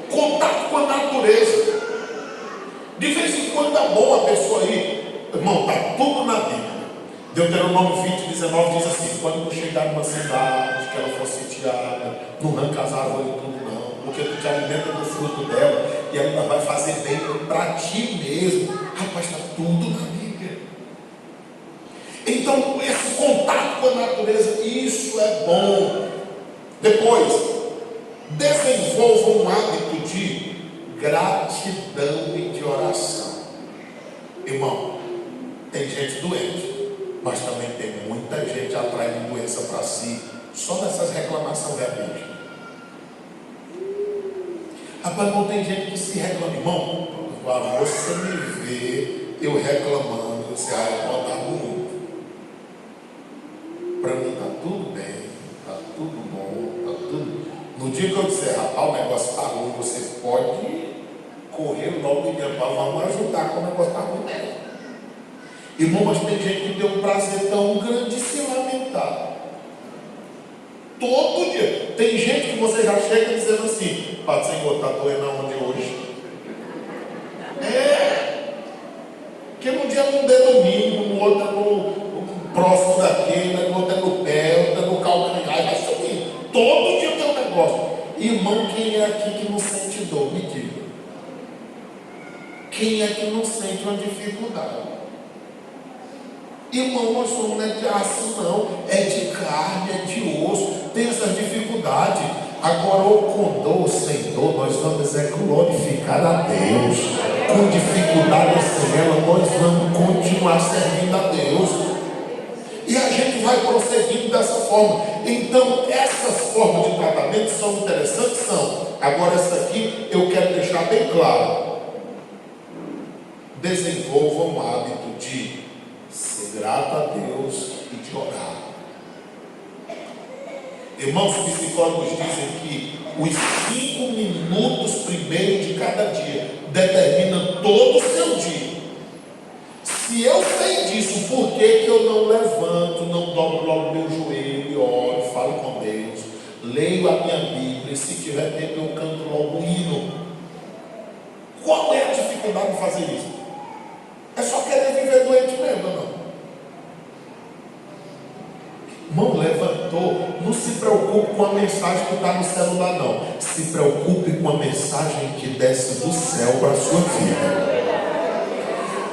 Contato com a natureza. De vez em quando é bom a pessoa ir. Irmão, está tudo na Bíblia. Deuteronômio 20, 19 diz assim: quando tu chegar numa cidade que ela for sitiada, não arranca as árvores tudo não, porque tu te alimenta do fruto dela e ela vai fazer bem para ti mesmo. Rapaz, está tudo na Bíblia. Então, esse contato com a natureza, isso é bom. Depois, desenvolva um hábito de gratidão e de oração. Irmão, tem gente doente, mas também tem muita gente atraindo doença para si, só nessas reclamações verbais. Rapaz, não tem gente que se reclama. Irmão, você me vê eu reclamando, você pode dar muito. Para mim está tudo bem, está tudo bom, está tudo. No dia que eu disser, rapaz, o negócio está ruim, você pode correr logo e dizer, vamos ajudar com o negócio está ruim mesmo. Irmão, mas tem gente que tem um prazer tão grande de se lamentar. Todo dia. Tem gente que você já chega dizendo assim: Pai Senhor, está doendo aonde hoje? Porque num dia um dedo mínimo, no outro é no próximo daquele, no outro é no pé, outro é no calcanhar, vai subir. Todo dia tem um negócio. Irmão, quem é aqui que não sente dor? Me diga. Quem é que não sente uma dificuldade? Irmão, nós somos, não é de aço não, é de carne, é de osso, tem essas dificuldades. Agora, ou com dor ou sem dor, nós vamos glorificar a Deus. Com dificuldade ou sem ela, nós vamos continuar servindo a Deus. E a gente vai prosseguindo dessa forma. Então, essas formas de tratamento são interessantes, são. Agora, essa aqui eu quero deixar bem claro. Desenvolva um hábito de ser grato a Deus e de orar. Irmãos, psicólogos dizem que os 5 minutos primeiro de cada dia determinam todo o seu dia. Se eu sei disso, por que eu não levanto, não dobro logo meu joelho, oro, falo com Deus, leio a minha Bíblia, e se tiver tempo eu canto logo o hino? Qual é a dificuldade de fazer isso? É só querer viver doente mesmo, não? Irmão, levantou, não se preocupe com a mensagem que está no celular, não. Se preocupe com a mensagem que desce do céu para a sua vida.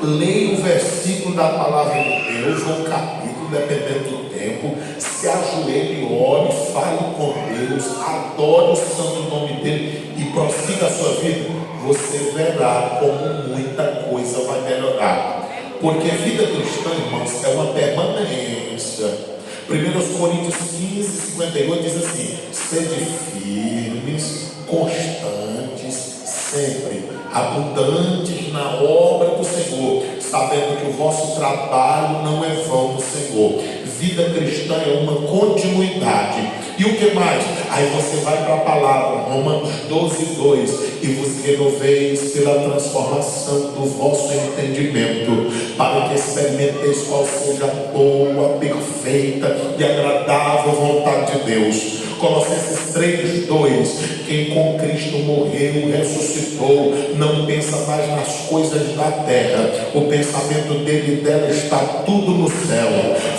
Leia o versículo da palavra de Deus, ou um capítulo, dependendo do tempo. Se ajoelhe, ore, fale com Deus, adore o santo nome dele e prossiga a sua vida. Você verá como muita coisa vai melhorar. Porque a vida cristã, irmãos, é uma permanência. 1 Coríntios 15, 58 diz assim: sede firmes, constantes, sempre abundantes na obra do Senhor, sabendo que o vosso trabalho não é vão do Senhor. Vida cristã é uma continuidade. E o que mais? Aí você vai para a palavra, Romanos 12, 2: e vos renoveis pela transformação do vosso entendimento, para que experimenteis qual seja a boa, perfeita e agradável vontade de Deus. Colossenses 3, 2: quem com Cristo morreu, ressuscitou, não pensa mais nas coisas da terra, o pensamento dele e dela está tudo no céu.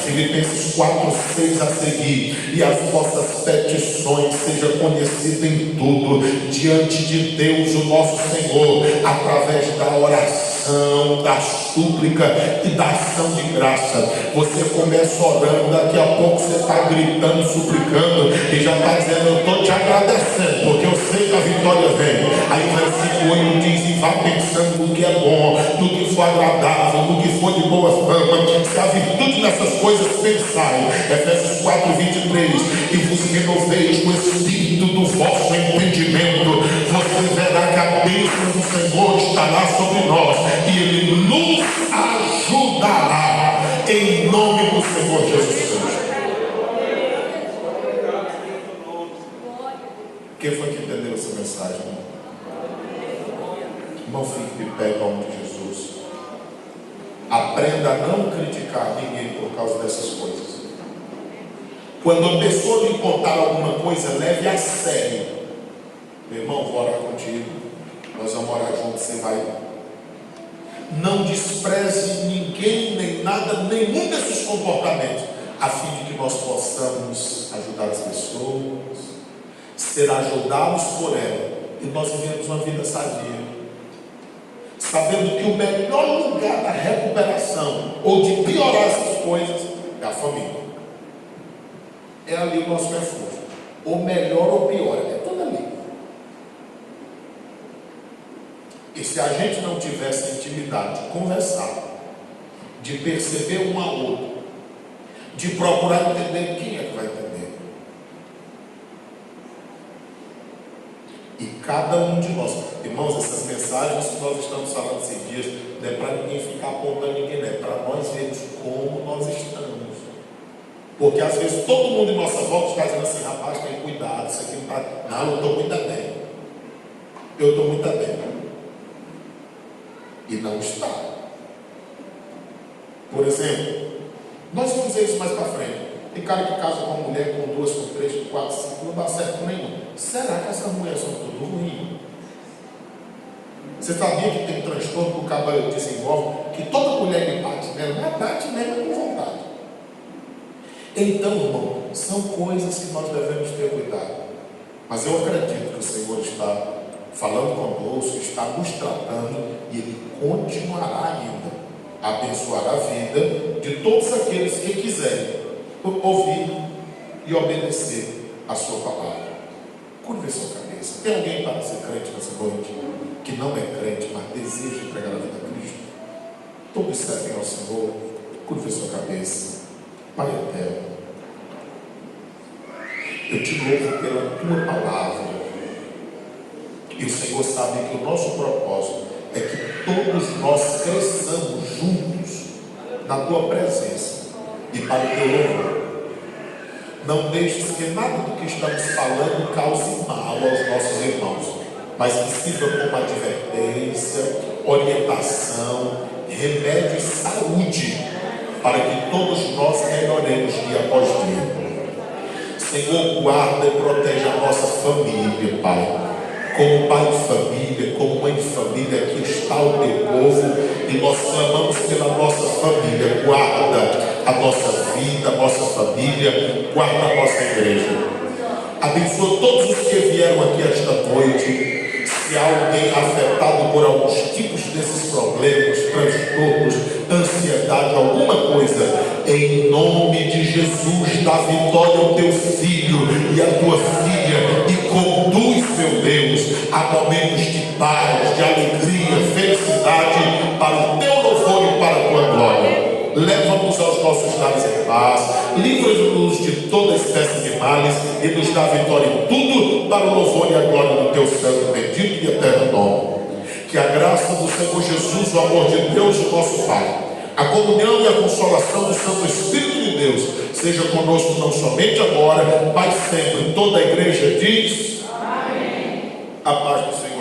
Filipenses 4, 6 a seguir: e as vossas petições nome seja conhecido em tudo, diante de Deus, o nosso Senhor, através da oração, da súplica e da ação de graça. Você começa orando, daqui a pouco você está gritando, suplicando, e já está dizendo: eu estou te agradecendo, porque eu sei que a vitória vem. Aí o versículo 8 diz: e vá pensando no que é bom, no que for agradável, no que for de boa fama, se a virtude nessas coisas pensai. Efésios 4:23, e vos renoveis o espírito do vosso entendimento. Você verá que a bênção do Senhor estará sobre nós, e Ele nos ajudará, em nome do Senhor Jesus Cristo. Quem foi que entendeu essa mensagem? Irmão, fique de pé em nome de Jesus. Aprenda a não criticar ninguém por causa dessas coisas. Quando a pessoa lhe contar alguma coisa, leve a sério. Meu irmão, vou orar contigo, nós vamos orar juntos, você vai. Não despreze ninguém, nem nada, nenhum desses comportamentos, a fim de que nós possamos ajudar as pessoas, ser ajudados por ela, e nós vivemos uma vida sadia, sabendo que o melhor lugar da recuperação ou de piorar essas coisas é a família. É ali o nosso refúgio. Ou melhor ou pior, é tudo ali. E se a gente não tivesse intimidade de conversar, de perceber um ao outro, de procurar entender, quem é que vai entender? E cada um de nós, irmãos, essas mensagens que nós estamos falando esses dias, não é para ninguém ficar apontando ninguém, não é para nós vermos como nós estamos. Porque às vezes todo mundo em nossa volta está dizendo assim: rapaz, tem cuidado, isso aqui não está. Não, eu estou muito bem. Eu estou muito bem. E não está. Por exemplo, nós vamos ver isso mais para frente. Tem cara que casa com uma mulher com 2, com 3, com 4, 5, não dá certo com nenhum. Será que essas mulheres são tudo ruins? Você sabia que tem transtorno que o cabelo desenvolve, que toda mulher que bate nela, não é bate nela com vontade. Então, irmão, são coisas que nós devemos ter cuidado. Mas eu acredito que o Senhor está falando conosco, está nos tratando, e Ele continuará ainda a abençoar a vida de todos aqueles que quiserem ouvir e obedecer a sua palavra. Curva a sua cabeça. Tem alguém para ser crente nessa noite que não é crente, mas deseja entregar a vida a Cristo? Todos servem ao Senhor. Curva a sua cabeça. Pai eterno, eu te louvo pela tua palavra, e o Senhor sabe que o nosso propósito é que todos nós cresçamos juntos na tua presença e para o teu louvor. Não deixes que nada do que estamos falando cause mal aos nossos irmãos, mas que sirva como advertência, orientação, remédio e saúde, para que todos nós melhoremos dia após dia. Senhor, guarda e protege a nossa família, Pai. Como pai de família, como mãe de família, aqui está o teu povo, e nós clamamos pela nossa família. Guarda a nossa vida, a nossa família, guarda a nossa igreja. Abençoa todos os que vieram aqui esta noite. Se há alguém afetado por alguns tipos desses problemas, transtornos, ansiedade, alguma coisa, em nome de Jesus, dá vitória ao teu filho e à tua filha, e conduz, meu Deus, a momentos de paz, de alegria, felicidade, para o teu louvor e para a tua glória. Leva-nos aos nossos lares em paz, livra-nos de toda espécie de males, e nos dá vitória em tudo, para o louvor e a glória do teu santo, bendito e eterno nome. Que a graça do Senhor Jesus, o amor de Deus, o nosso Pai, a comunhão e a consolação do Santo Espírito de Deus seja conosco não somente agora, mas sempre. Toda a igreja diz: amém. A paz do Senhor.